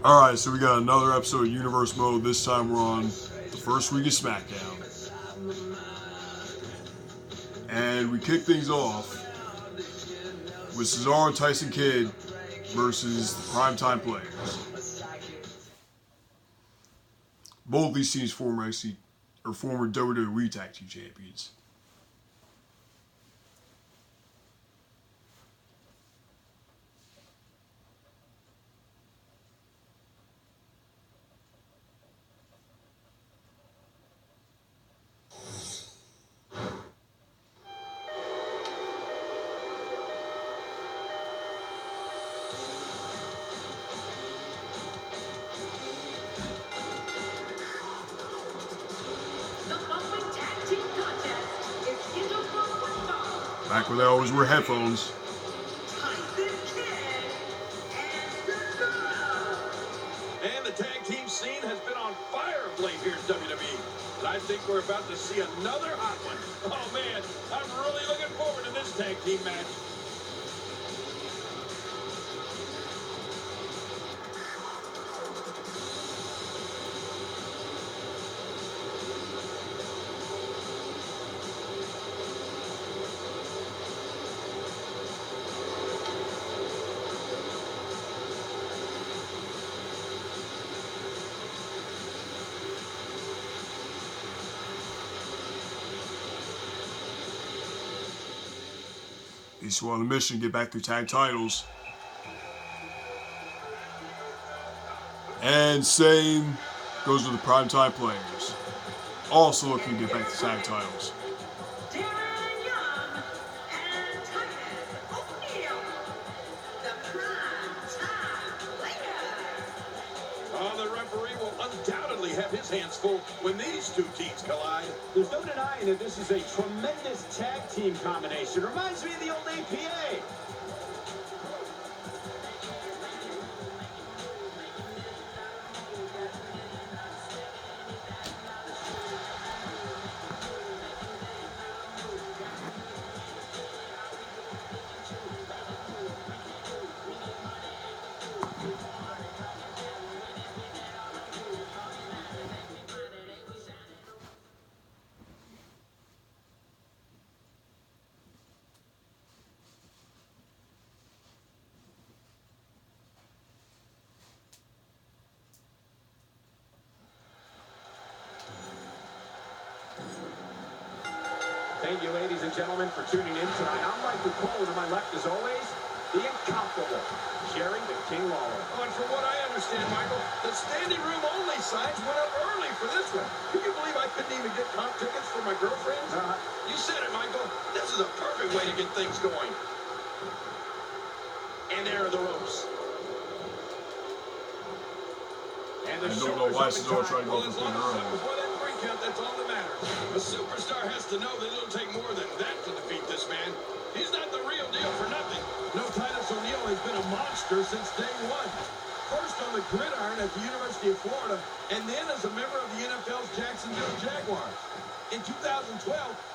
Alright, so we got another episode of Universe Mode. This time we're on the first week of SmackDown. And we kick things off with Cesaro and Tyson Kidd versus the Primetime Players. Both these teams former WWE Tag Team Champions. Back when they always wear headphones. And the tag team scene has been on fire of late here in WWE. And I think we're about to see another hot one. Oh man, I'm really looking forward to this tag team match. These two on a mission to get back their tag titles. And same goes with the Primetime Players. Also looking to get back the tag titles. The referee will undoubtedly have his hands full when these two teams collide. There's no denying that this is a tremendous tag team combination. Reminds me of the old APA. Thank you, ladies and gentlemen, for tuning in tonight. I'm Michael Cole, to my left, as always, the incomparable Jerry the King Lawler. Oh, and from what I understand, Michael, the standing room only signs went up early for this one. Can you believe I couldn't even get comp tickets for my girlfriend? You said it, Michael. This is a perfect way to get things going. And there are the ropes. I And the don't know why Cesaro tried to go for the early. Before that 3 count, that's all that matters. A superstar has to know that it'll take more than that to defeat this man. He's not the real deal for nothing. No, Titus O'Neil has been a monster since day one. First on the gridiron at the University of Florida, and then as a member of the NFL's Jacksonville Jaguars. In 2012,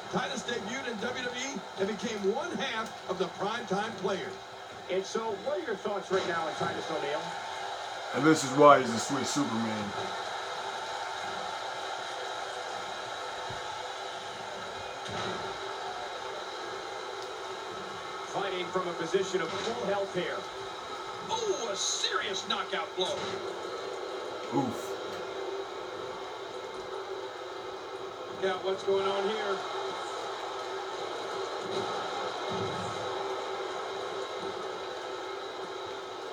Titus debuted in WWE and became one half of the Primetime Players. And so, what are your thoughts right now on Titus O'Neil? And this is why he's a sweet Superman. Fighting from a position of full health here. Oh, a serious knockout blow. Oof. Yeah, what's going on here?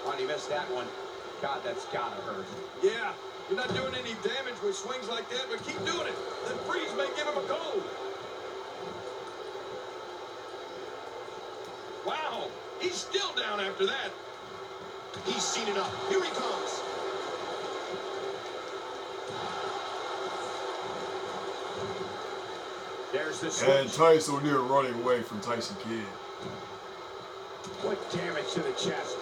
Oh, he missed that one. God, that's gotta hurt. Yeah, you're not doing any damage with swings like that, but keep doing it. The freeze may give him a cold. Wow, he's still down after that. He's seen it up. Here he comes. There's the switch. And Tyson O'Neil running away from Tyson Kidd. What damage to the chest.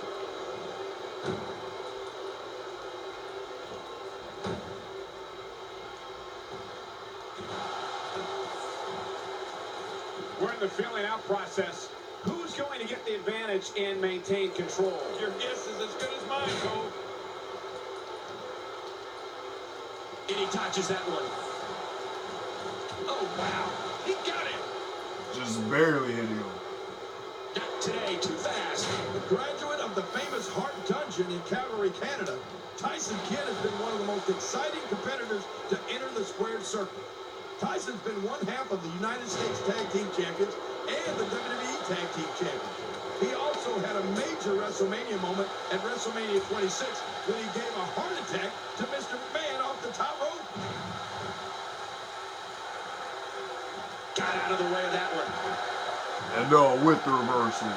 We're in the feeling out process. Who's going to get the advantage and maintain control? Your guess is as good as mine, Cole. he touches that one. Oh, wow. He got it. Just barely hitting him. Not today, too fast. A graduate of the famous Hart Dungeon in Calgary, Canada, Tyson Kidd has been one of the most exciting competitors to enter the squared circle. Tyson's been one half of the United States Tag Team Champions and the WWE Tag Team Champions. He also had a major WrestleMania moment at WrestleMania 26 when he gave a heart attack to Mr. McMahon off the top rope. Got out of the way of that one. And with the reversal.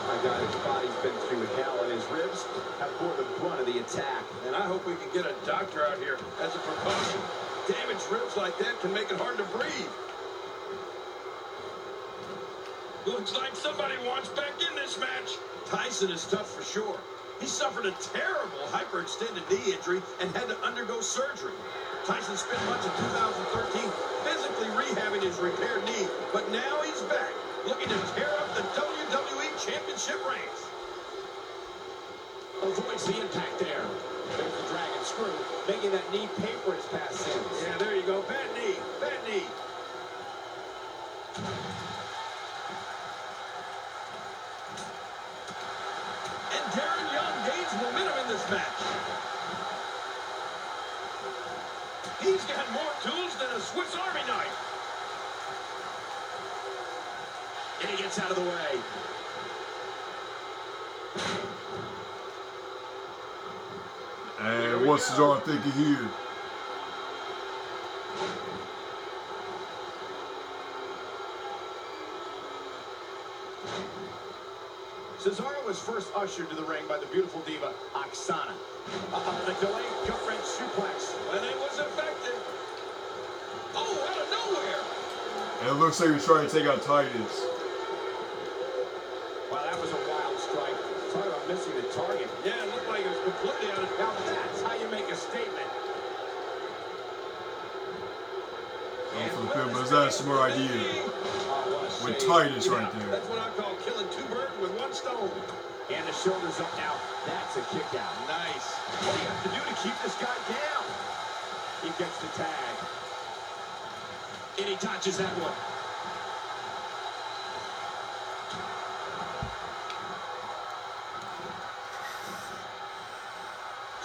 My God, his body's been through hell, and his ribs have bore the brunt of the attack. And I hope we can get a doctor out here as a precaution. Damaged ribs like that can make it hard to breathe. Looks like somebody wants back in this match. Tyson is tough for sure. He suffered a terrible hyperextended knee injury and had to undergo surgery. Tyson spent much of 2013 physically rehabbing his repaired knee, but now he's back, looking to tear up the WWE Championship reigns. Avoids the impact there. There's the dragon screw, making that knee pay for his past sins. Yeah, there you go. Bad knee. Bad knee. And Darren Young gains momentum in this match. He's got more tools than a Swiss Army knife. And he gets out of the way. And what's Cesaro thinking here? Cesaro was first ushered to the ring by the beautiful diva, Oksana. The delayed gut-wrench suplex. And it was effective. Oh, out of nowhere. And it looks like he's trying to take out Titus. Wow, that was a wild strike. Talk about missing the target. Yeah, it looked like it was completely out of... Now that's how you make a statement. But is that a smart idea? With Titus right there. That's what I call killing two birds with one stone. And the shoulders up now. That's a kick out. Nice. What do you have to do to keep this guy down? He gets the tag. And he touches that one.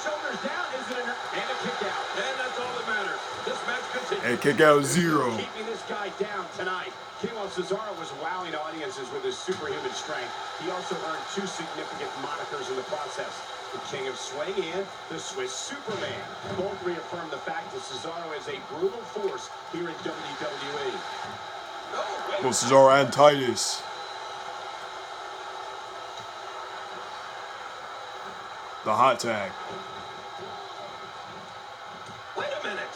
Shoulders down, isn't it? And a kick out. And that's all that matters. This match continues. And kick out 0. Keeping this guy down tonight. While Cesaro was wowing audiences with his superhuman strength, he also earned 2 significant monikers in the process. The King of Swing and the Swiss Superman. Both reaffirm the fact that Cesaro is a brutal force here in WWE. Well, Cesaro and Titus. The hot tag. Wait a minute.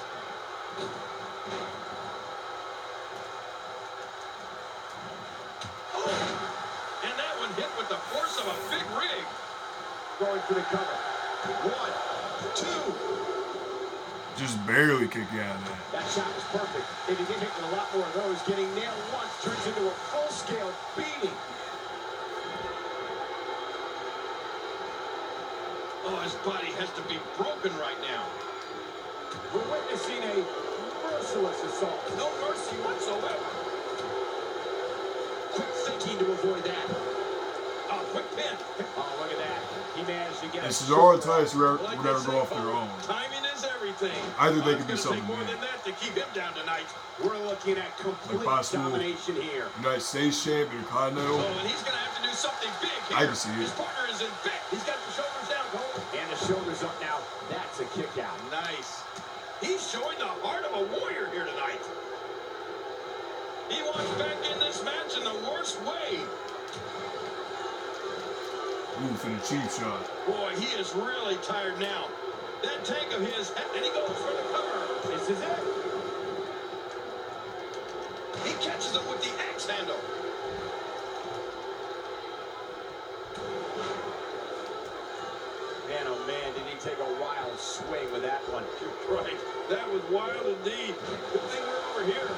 Of a big rig. Going for the cover. 1, 2. Just barely kicking out of that. That shot was perfect. If you get hit with a lot more of those, getting nailed once turns into a full-scale beating. Oh, his body has to be broken right now. We're witnessing a merciless assault. No mercy whatsoever. Quick thinking to avoid that. Oh, quick pin. Oh, look at that. He managed to get And Cesaro and Titus would never go off their own. Timing is everything. I think they could do It's something gonna take more big. than that to keep him down tonight. We're looking at complete domination here. United States champ, Intercontinental. Oh, and he's going to have to do something big here. I can see it. His partner is in big. He's got the shoulders down, Cole. And the shoulders up now. That's a kick out. Nice. He's showing the heart of a warrior here tonight. He wants back in this match in the worst way. Ooh, for the cheap shot. Boy, he is really tired now. That tank of his, and he goes for the cover. This is it. He catches it with the axe handle. Man, oh man, did he take a wild swing with that one. You're right. That was wild indeed. Good thing we're over here.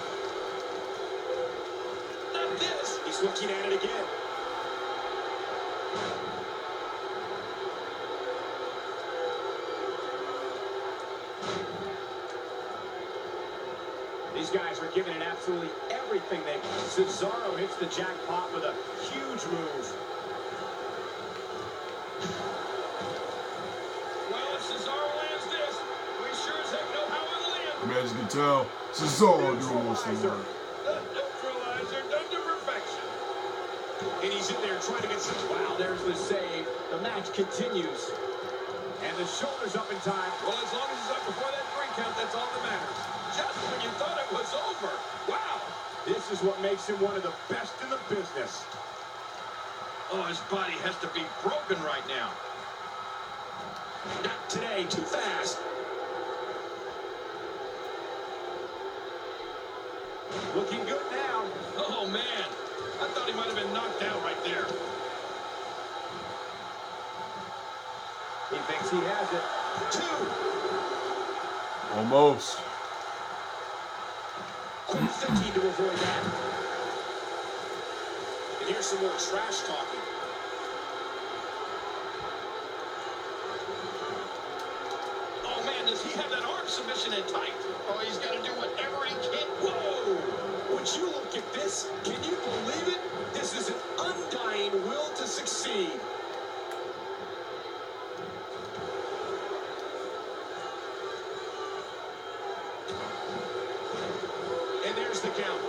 Not this. He's looking at it again. absolutely everything they can. Cesaro hits the jackpot with a huge move. Well, if Cesaro lands this, we sure as heck know how it'll end. I mean, as you can tell, Cesaro doing most of the work. The neutralizer done to perfection. And he's in there trying to get some... Wow, there's the save. The match continues. And the shoulder's up in time. Well, as long as it's up before that 3 count, that's all that matters. Just when you thought it was over. Wow. This is what makes him one of the best in the business. Oh, his body has to be broken right now. Not today, too fast. Looking good now. Oh, man. I thought he might have been knocked out right there. He thinks he has it. 2. Almost. Quick thinking to avoid that. And here's some more trash talking. Oh, man, does he have that arm submission in tight? Oh, he's got to do whatever he can. Whoa! Would you look at this? Can you believe it? This is an undying will to succeed. And there's the count.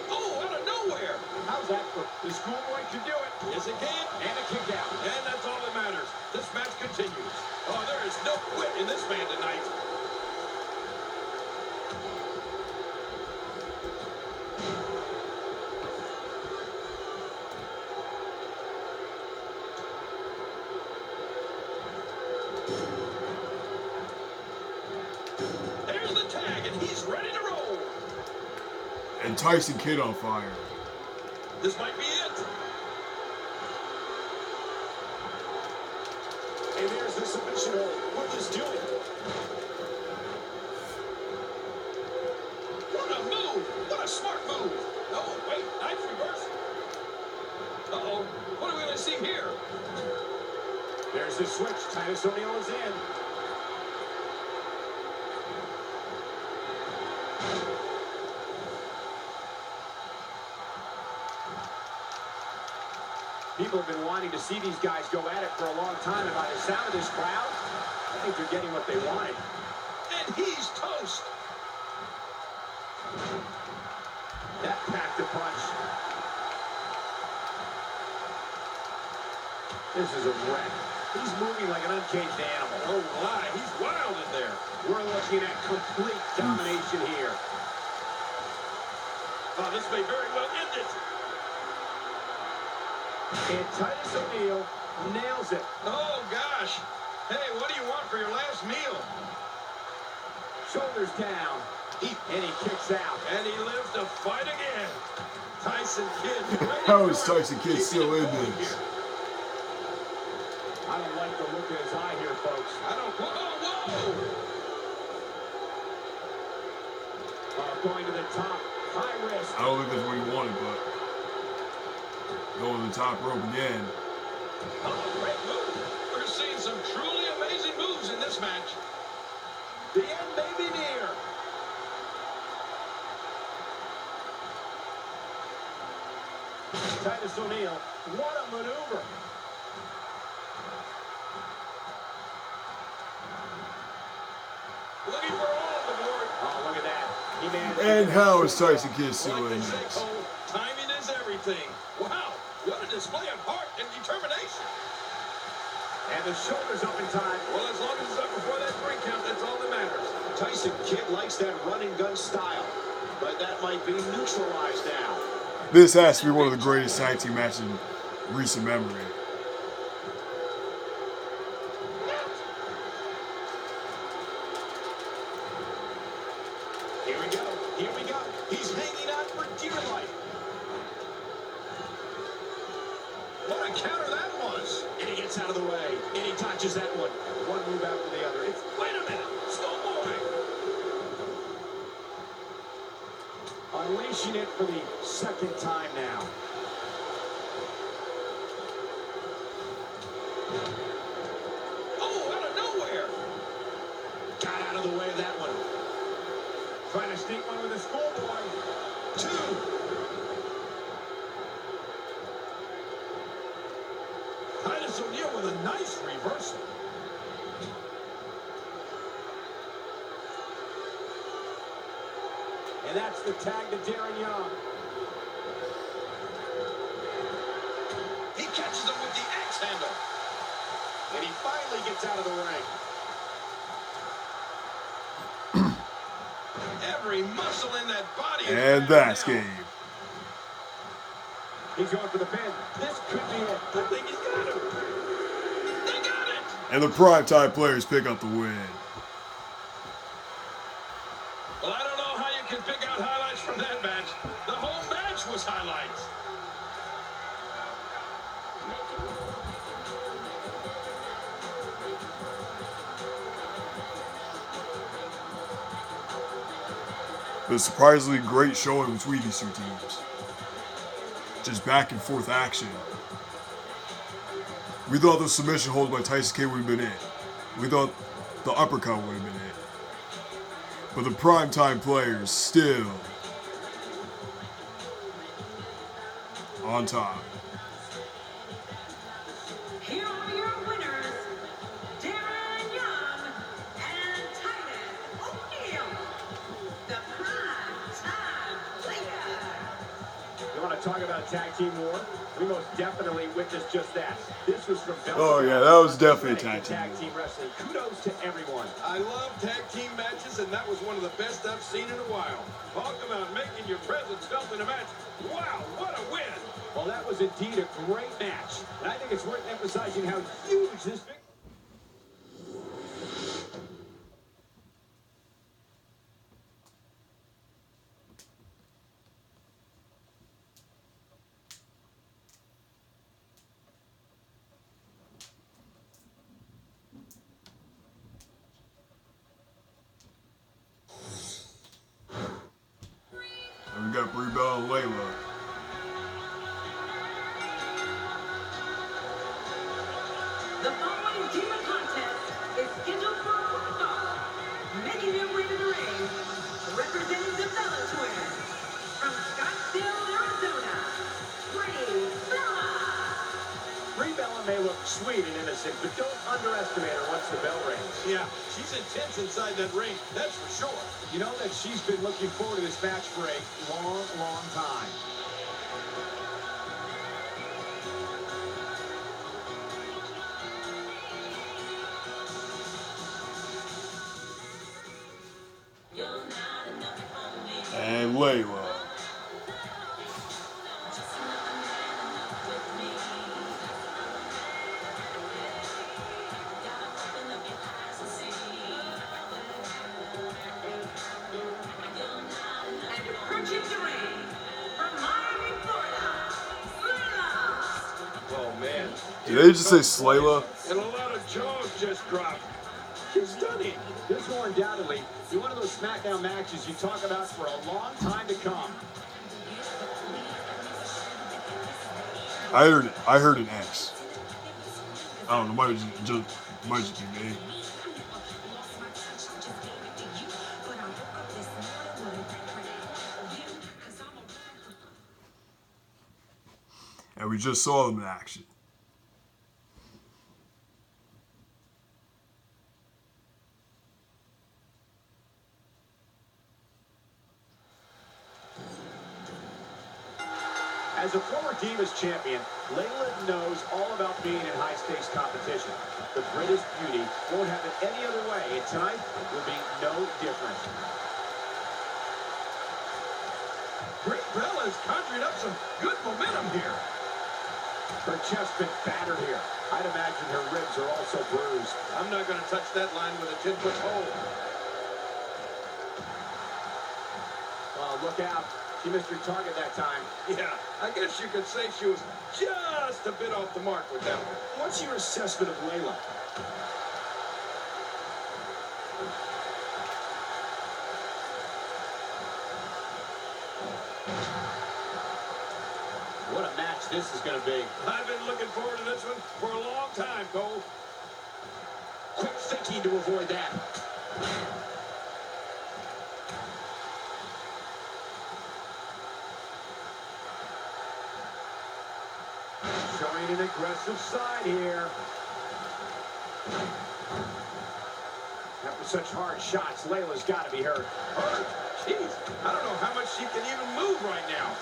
Oh, out of nowhere. How's that for the schoolboy can do it? Yes, it can. And a kick out. And that's all that matters. This match continues. Oh, there is no quit in this man tonight. There's the tag, and he's ready to roll. And Tyson Kidd on fire. This might be it. And there's the submission hold. What is doing? What a move. What a smart move. Oh, wait, knife reverse. Uh-oh. What are we going to see here? There's the switch. Titus O'Neil is in. People have been wanting to see these guys go at it for a long time, and by the sound of this crowd, I think they're getting what they wanted. And he's toast. That packed a punch. This is a wreck. He's moving like an uncaged animal. Oh, my. He's wild in there. We're looking at complete domination here. Oh, this may very well end it. And Titus O'Neil nails it. Oh, gosh. Hey, what do you want for your last meal? Shoulders down. And he kicks out. And he lives to fight again. Tyson Kidd. How is Tyson Kidd still in this? I don't like the look in his eye here, folks. I don't. Whoa, whoa. Going to the top. High risk. I don't think that's what he wanted, but going to the top rope again. Oh, great move. We're seeing some truly amazing moves in this match. The end may be near. Titus O'Neil, what a maneuver. Looking for all the glory. Oh, look at that. He managed to And get how it. is Tyson Kidd still Like in they say, this? Cole, timing is everything. Wow, what a display of heart and determination. And the shoulders up in time. Well, as long as it's up before that 3 count, that's all that matters. Tyson Kidd likes that run and gun style, but that might be neutralized now. This has to be one of the greatest tag team matches in recent memory. Here we go. Here we go. He's hanging on for dear life. What a counter that was. And he gets out of the way. And he touches that one. One move after the other. It's Wait a minute. Schoolboy. unleashing it for the second time now. Oh, out of nowhere. Got out of the way of that one. And that's the tag to Darren Young. He catches him with the axe handle. And he finally gets out of the ring. Every muscle in that body. And that's game. He's going for the pin. This could be it. I think he's got him. They got it. And the primetime players pick up the win. Well, I don't know how you can pick out highlights from that match. The whole match was highlights. But a surprisingly great showing between these two teams. Just back and forth action. We thought the submission hold by Tyson Kidd would have been it. We thought the uppercut would have been it. But the primetime players still on top. Here are your winners, Darren Young and Titus O'Neil, the Primetime Players. You want to talk about tag team war? We most definitely witnessed just that. This was from Oh yeah, that was definitely a tag team. Tag team wrestling. Kudos to everyone. I love tag team matches, and that was one of the best I've seen in a while. Talk about making your presence felt in a match. Wow, what a win! Well, that was indeed a great match. And I think it's worth emphasizing how huge this victory. And we got Brie Bella and Layla. The following demon contest is scheduled for one fall. Making their way to the ring, representing the Bella Twins from Scottsdale, Arizona, Brie Bella. Brie Bella may look sweet and innocent, but don't underestimate her once the bell rings. Yeah, she's intense inside that ring, that's for sure. You know that she's been looking forward to this match for a long, long time. And Layla. And approaching the ring from Miami, Florida, Layla. Oh, man. Did they just say Slayla? And a lot of jaws just dropped. She's stunning. This will undoubtedly be one of those SmackDown matches you talk about for a long time to come. I heard an X. I don't know, might just be me. And we just saw them in action. As a former Divas champion, Layla knows all about being in high-stakes competition. The British beauty won't have it any other way, and tonight will be no different. Brie Bella's conjured up some good momentum here. Her chest been battered here. I'd imagine her ribs are also bruised. I'm not going to touch that line with a 10-foot pole. Oh, look out. She missed her target that time. Yeah, I guess you could say she was just a bit off the mark with that one. What's your assessment of Layla? What a match this is going to be. I've been looking forward to this one for a long time, Cole. Quick thinking to avoid that. Showing an aggressive side here. After such hard shots, Layla's got to be hurt. Hurt? Jeez, I don't know how much she can even move right now.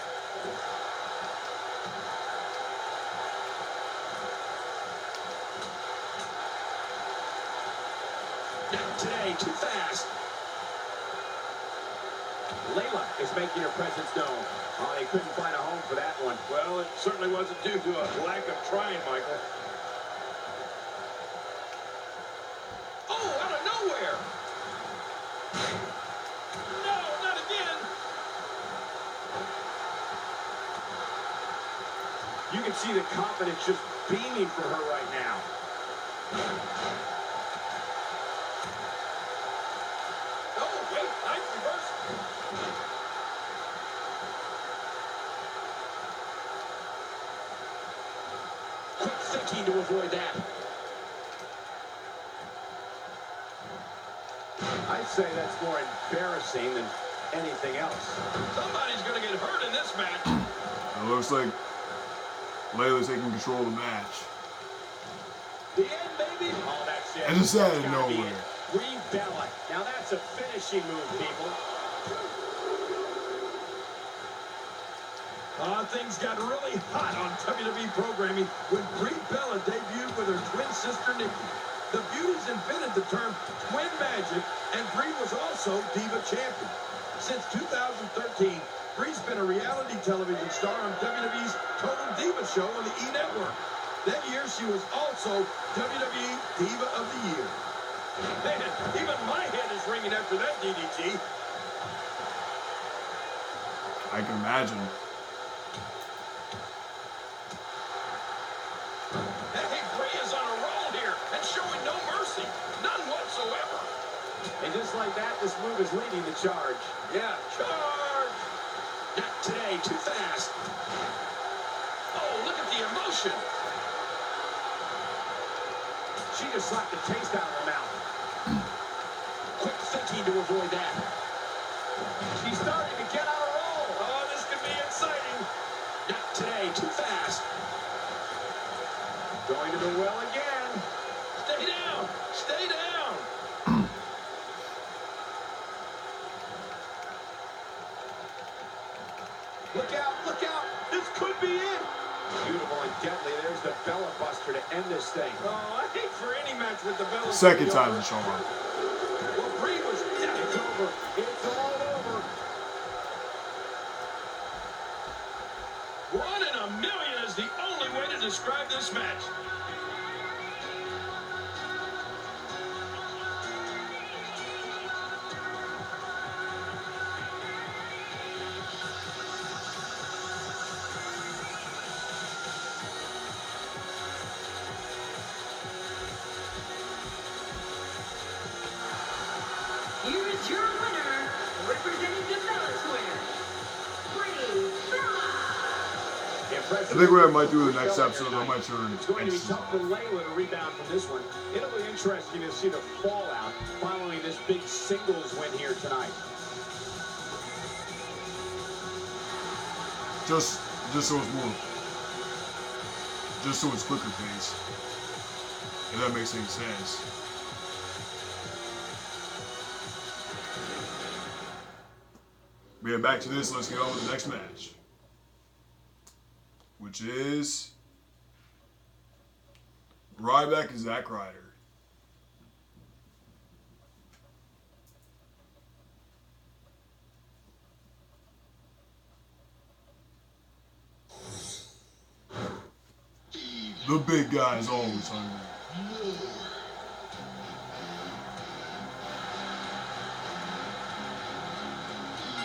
Not today, too fast. Layla is making her presence known. Oh, they couldn't find a home for that one. Well, it certainly wasn't due to a lack of trying, Michael. Oh, out of nowhere! No, not again! You can see the confidence just beaming for her right now. Oh, wait, nice reverse. Quick thinking to avoid that. I'd say that's more embarrassing than anything else. Somebody's going to get hurt in this match. It looks like Layla's taking control of the match. The end, baby. Oh, that's it. I just said That's it gotta be nowhere. it. Rebella. Now that's a finishing move, people. Things got really hot on WWE programming when Brie Bella debuted with her twin sister Nikki. The Beauties invented the term Twin Magic, and Brie was also Diva Champion. Since 2013, Brie's been a reality television star on WWE's Total Diva show on the E! Network. That year, she was also WWE Diva of the Year. Man, even my head is ringing after that DDT. I can imagine. Hey, Brie is on a roll here and showing no mercy. None whatsoever. And just like that, this move is leading the charge. Yeah, charge. Not today, too fast. Oh, look at the emotion. She just slapped the taste out of her mouth. Quick thinking to avoid that. She's starting to get on a roll. Oh, this could be exciting. Not today, too fast. Going to the well again. Stay down. Stay down. Look out, look out. This could be it. Beautiful and deadly. There's the Bella Buster to end this thing. Oh, I hate for any match with the Bellas. Second time in Shawn. Well, Brie was... Yeah, It's over. It's all over. One in a million is the only way to describe this match. Here is your winner, representing the Bellator, Brie Bella. I think what I might do in the next episode, I might turn It's going to be X's tough for off. Layla to rebound from this one. It'll be interesting to see the fallout following this big singles win here tonight. Just so it's more, just so it's quicker pace. If that makes any sense. But yeah, back to this. Let's get on with the next match, which is Ryback and Zack Ryder. The big guy is always hungry.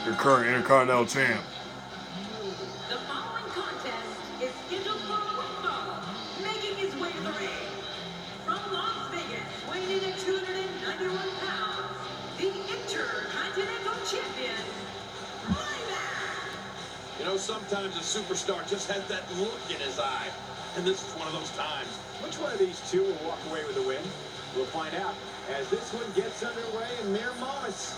Your current Intercontinental Champ. The following contest is scheduled for one fall, making his way to the ring. From Las Vegas, weighing in at 291 pounds, the Intercontinental Champion, Ryback. You know, sometimes a superstar just has that look in his eye. And this is one of those times. Which one of these two will walk away with the win? We'll find out as this one gets underway in mere moments.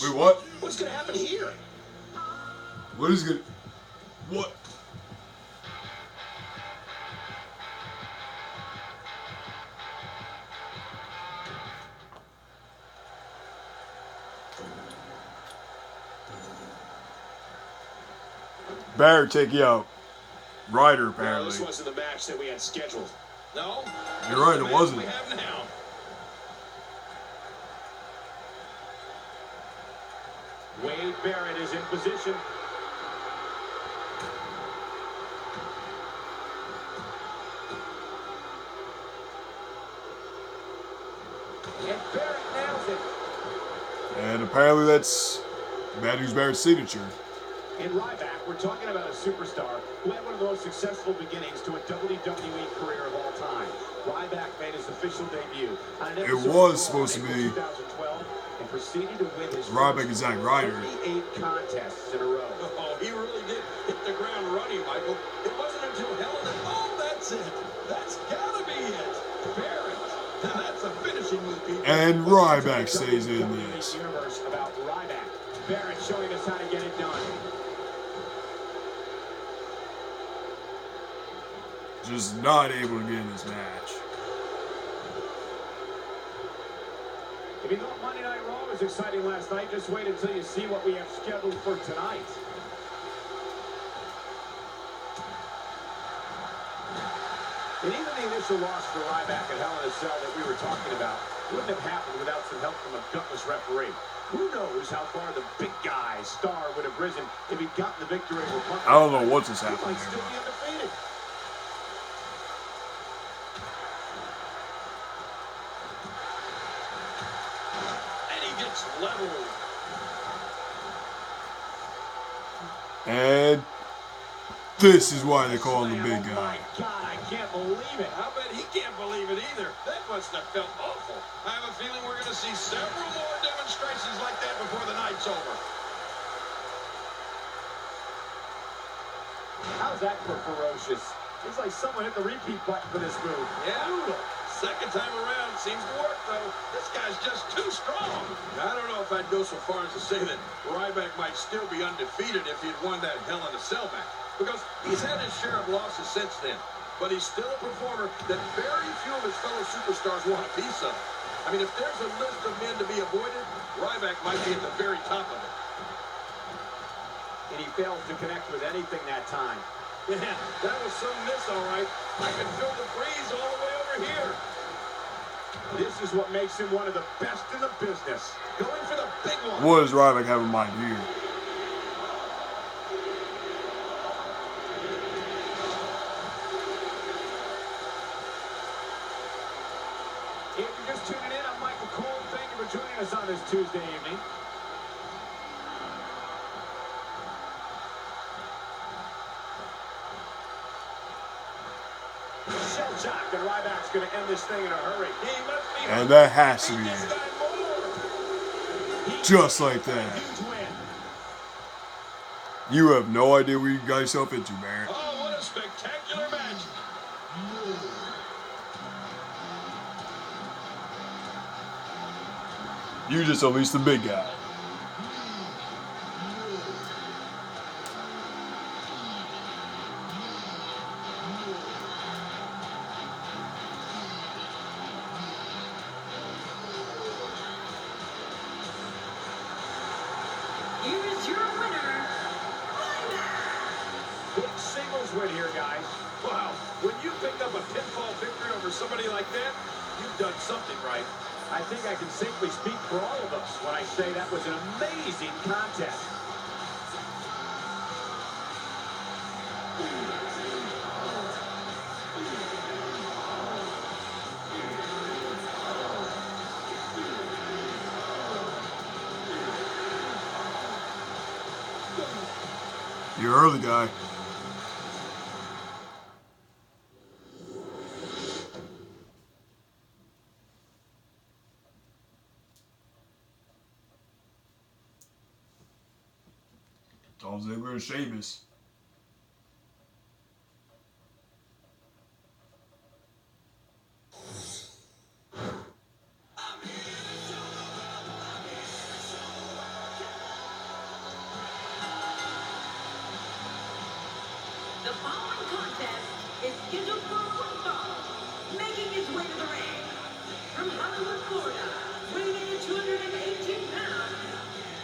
Wait, what? What's going to happen here? What is good? What? Barrett taking out Ryder, No, apparently. this wasn't the match that we had scheduled. No. You're right, it The wasn't. match we have now. Wade Barrett is in position. And Barrett nails it. And apparently that's Bad News Barrett's signature. In Ryback, we're talking about a superstar who had one of the most successful beginnings to a WWE career of all time. Ryback made his official debut on an episode It was of supposed to Raw in be 2012 and proceeded to win his Ryback first and Zack Ryder. 38 contests in a row. Oh, he really did hit the ground running, Michael. It wasn't until Hell in a... Oh, that's it. That's gotta be it. Barrett. Now that's a finishing move, people. And Ryback stays in this. Universe about Ryback. Barrett showing us how to get it done. Just not able to get in this match. If you thought Monday Night Raw was exciting last night, just wait until you see what we have scheduled for tonight. And even the initial loss for Ryback at Hell in a Cell that we were talking about wouldn't have happened without some help from a gutless referee. Who knows how far the big guy star would have risen if he'd gotten the victory over Punk. I don't know what's just He happening might here. still be undefeated. And he gets leveled. And this is why they call him the big Oh guy. my God, I can't believe it. I bet he can't believe it either. That must have felt awful. I have a feeling we're going to see several more demonstrations like that before the night's over. How's that for ferocious? It's like someone hit the repeat button for this move. Yeah. Brutal. Second time around seems to work, though. This guy's just too strong. I don't know if I'd go so far as to say that Ryback might still be undefeated if he'd won that Hell in a Cell match, because he's had his share of losses since then. But he's still a performer that very few of his fellow superstars want a piece of. I mean, if there's a list of men to be avoided, Ryback might be at the very top of it. And he fails to connect with anything that time. Yeah, that was some miss, all right. I can feel the breeze all the way over here. This is what makes him one of the best in the business. Going for the big one. What does Ryback have in mind here? If you're just tuning in, I'm Michael Cole. Thank you for joining us on this Tuesday evening. Shell shock, and Ryback's going to end this thing in a hurry. He must be And that has to He be just it. got more. Just like that. Huge win. You have no idea what you got yourself into, Barrett. Oh, what a spectacular match. You just unleashed the big guy. Here is your winner, Big singles win here, guys. Wow, when you pick up a pinfall victory over somebody like that, you've done something right. I think I can safely speak for all of us when I say that was an amazing contest. You're early, guy. Dolph Ziggler and Sheamus. The following contest is scheduled for one fall. Making his way to the ring from Hollywood, Florida, weighing in at 218 pounds,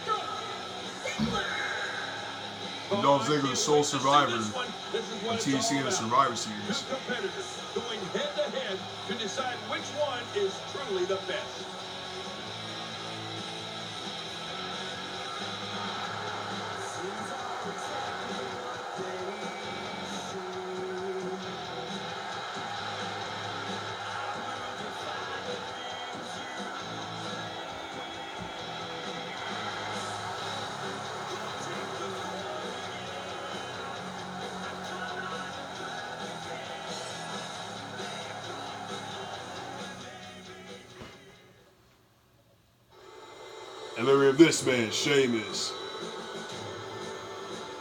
Dolph Ziggler. Dolph Ziggler, sole survivor of TC and the Survivor Series. Two competitors going head to head to decide which one is truly the best. And then we have this man, Sheamus.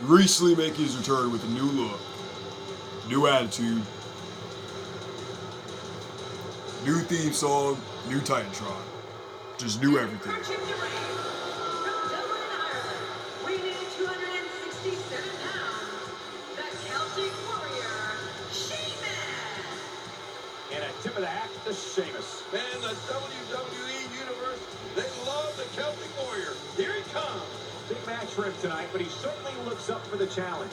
Recently making his return with a new look, new attitude, new theme song, new Titantron. Just new everything. Approaching the ring from Dublin, Ireland, weighing in at 267 pounds, the Celtic Warrior, Sheamus. And a tip of the hat to Sheamus. Man, the WWE Universe, they love the Celtic Warrior. Here he comes. Big match for him tonight, but he certainly looks up for the challenge.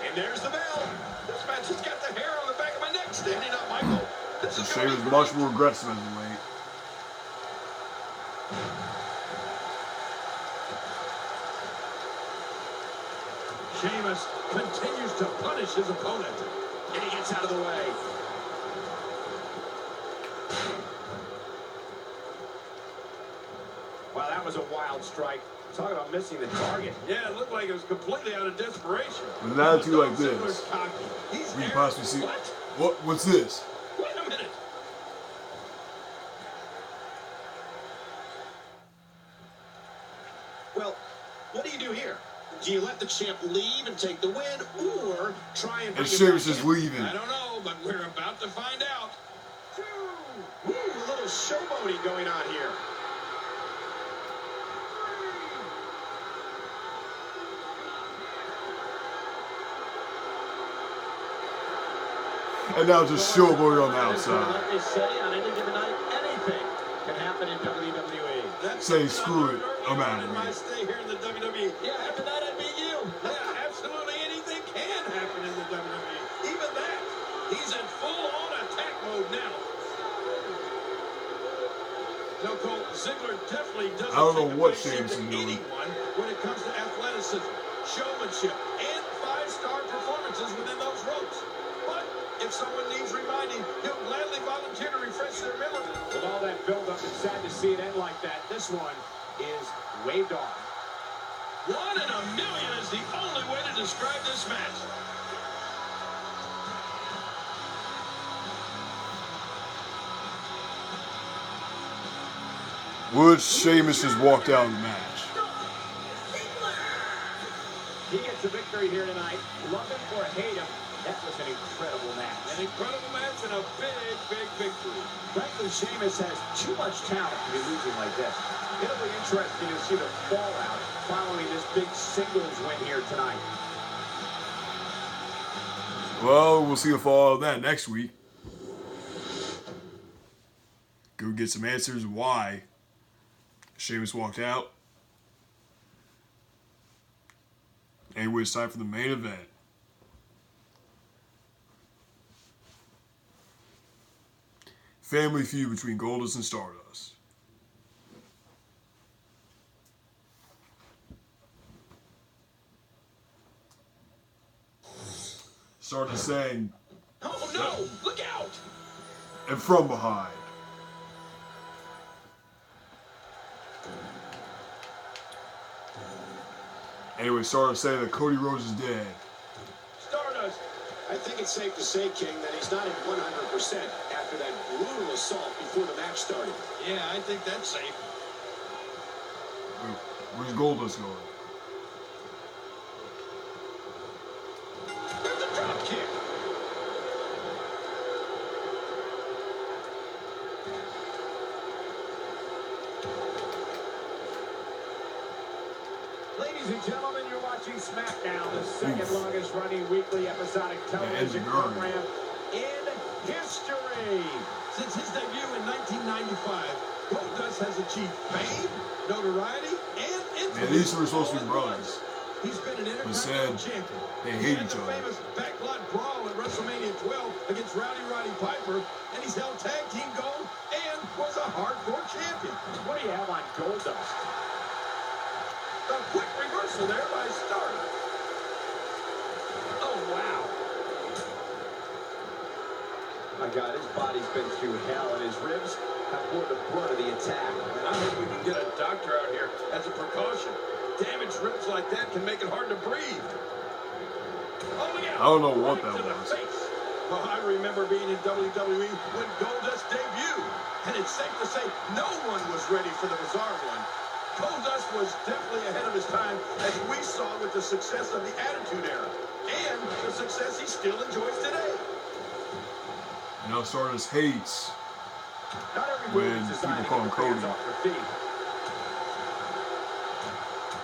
And there's the bell. This match has got the hair on the back of my neck standing up, Michael. This So is Sheamus is much more aggressive as of late. Sheamus continues to punish his opponent. And he gets out of the way. Wow, that was a wild strike. Talking about missing the target. Yeah, it looked like it was completely out of desperation. With an attitude like this, Ziggler's cocky. He's we can arrogant. possibly see. What? What's this? Wait a minute. Well, what do you do here? Do you let the champ leave and take the win, or try and bring And him Sheamus back is in? leaving. I don't know, but we're about to find out. Ooh, a little showboating going on here. And now just showboating on the outside. Let me say, on any given night, anything can happen in WWE. That's Saying, the "Screw it, early I'm on out of in my here." stay here in the WWE. Yeah, after that, I'd be you. Yeah, absolutely anything can happen in the WWE. Even that. He's in full-on attack mode now. No, Cole, Ziggler definitely doesn't I don't know take a what basic Sheamus to is doing. anyone when it comes to athleticism, showmanship, and five-star performances within those ropes. But if someone needs reminding, he'll gladly volunteer to refresh their memory. With all that build-up, it's sad to see it end like that. This one is waved off. 1 in a million is the only way to describe this match. Would Sheamus just walked out of the match? He gets a victory here tonight. Love him or hate him, that was an incredible match. An incredible match and a big, big victory. Frankly, Sheamus has too much talent to be losing like this. It'll be interesting to see the fallout following this big singles win here tonight. Well, we'll see the fallout of that next week. Go get some answers why Sheamus walked out. Anyway, it's time for the main event. family feud between Goldust and Stardust. Stardust saying, Oh no! Look out! and from behind. Anyway, Stardust saying that Cody Rhodes is dead. Stardust! I think it's safe to say, King, that he's not at 100% after that brutal assault before the match started. Yeah, I think that's safe. Where's Goldust going? There's a drop kick. Ladies and gentlemen, you're watching SmackDown, the second longest running weekly episodic television program in history. Since his debut in 1995, Goldust has achieved fame, notoriety, and influence. Man, these two are supposed to be all at brothers. once. He's been an intercontinental champion. They hate He had each the other. famous backlot brawl at WrestleMania 12 against Roddy Piper, and he's held tag team gold and was a hardcore champion. What do you have on Goldust? A quick reversal there by Stardust. Oh, wow. My God, his body's been through hell, and his ribs have poured the blood of the attack. And I hope we can get a doctor out here as a precaution. Damaged ribs like that can make it hard to breathe. Oh, look out. I don't know what Right that to the was. face. Well, I remember being in WWE when Goldust debuted, and it's safe to say no one was ready for the Bizarre One. Goldust was definitely ahead of his time, as we saw with the success of the Attitude Era, and the success he still enjoys today. You know, Stardust hates Not every when move is designed people call to him get the fans Cody. off their feet.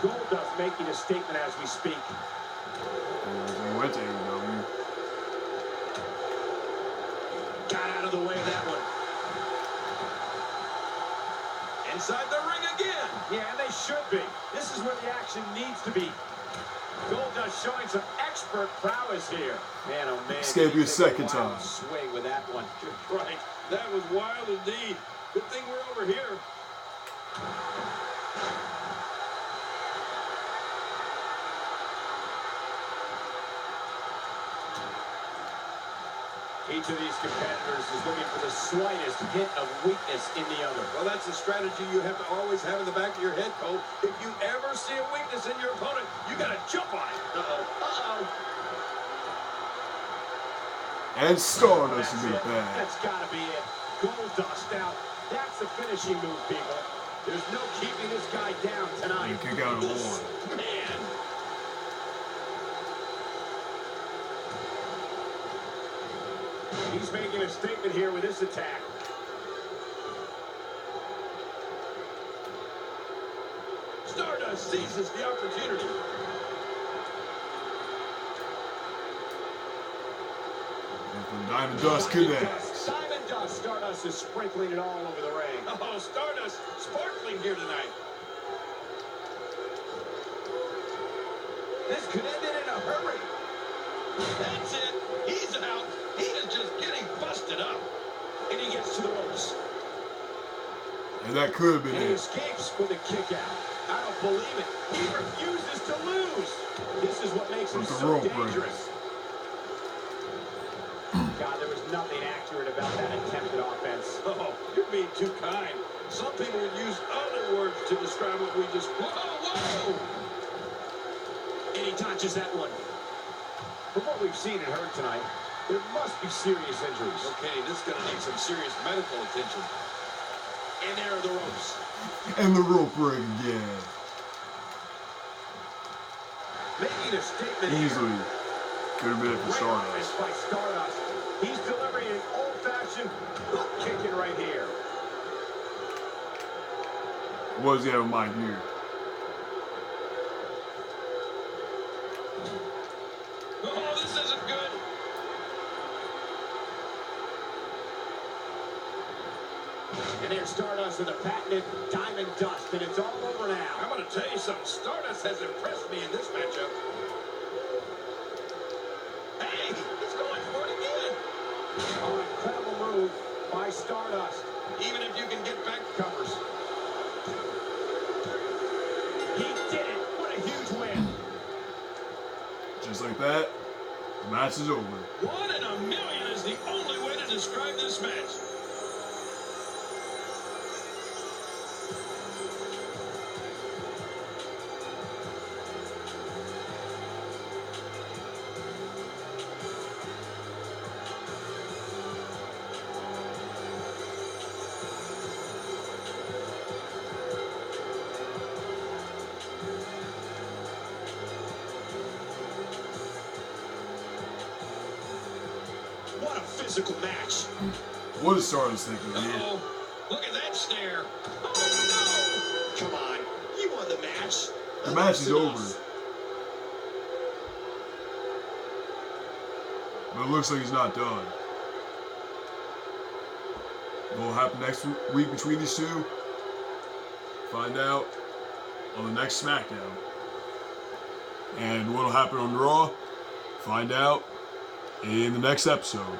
Goldust making a statement as we speak. He went to AEW. Got out of the way of that one. Inside the ring again. Yeah, and they should be. This is where the action needs to be. Goldust showing some expert prowess here. Man, oh man. This can't be a second Wild time. Swing with that one. Right. That was wild indeed. Good thing we're over here. Each of these competitors is looking for the slightest hint of weakness in the other. Well, that's a strategy you have to always have in the back of your head, Cole. If you ever see a weakness in your opponent, you got to jump on it. Uh-oh. And Stardust That's is it. bad. That's got to be it. Goldust out. That's the finishing move, people. There's no keeping this guy down tonight. You kick out of one. Man. He's making a statement here with this attack. Stardust seizes the opportunity. And from Diamond Dust connects. Diamond Dust. Stardust is sprinkling it all over the ring. Oh, Stardust sparkling here tonight. This could end it in a hurry. That's it. He's out. He is just getting busted up. And he gets to the ropes. And that could have been And he it. escapes with a kick out. I don't believe it. He refuses to lose. This is what makes him With the so rope break. dangerous. God, there was nothing accurate about that attempted offense. Oh, you're being too kind. Some people would use other words to describe what we just... Whoa, whoa! And he touches that one. From what we've seen and heard tonight, there must be serious injuries. Okay, this is going to need some serious medical attention. And there are the ropes. And the rope break again. Making a statement Easily. Could have been it for Great Stardust. offense by Stardust. He's delivering an old-fashioned hook kicking right here. What does he have in mind here? Oh, this isn't good. And there's Stardust with a patented Diamond Dust, and it's all over now. I'm going to tell you something. Stardust has impressed me in this matchup. Hey, he's going for it again. Oh, incredible move by Stardust. Just like that, the match is over. 1 in a million is the only way to describe this match. What a physical match. What a star is thinking, man. Uh-oh. Look at that stare. Oh, Come on, you won the match. The match is over. But it looks like he's not done. What will happen next week between these two? Find out on the next SmackDown. And what will happen on Raw? Find out in the next episode.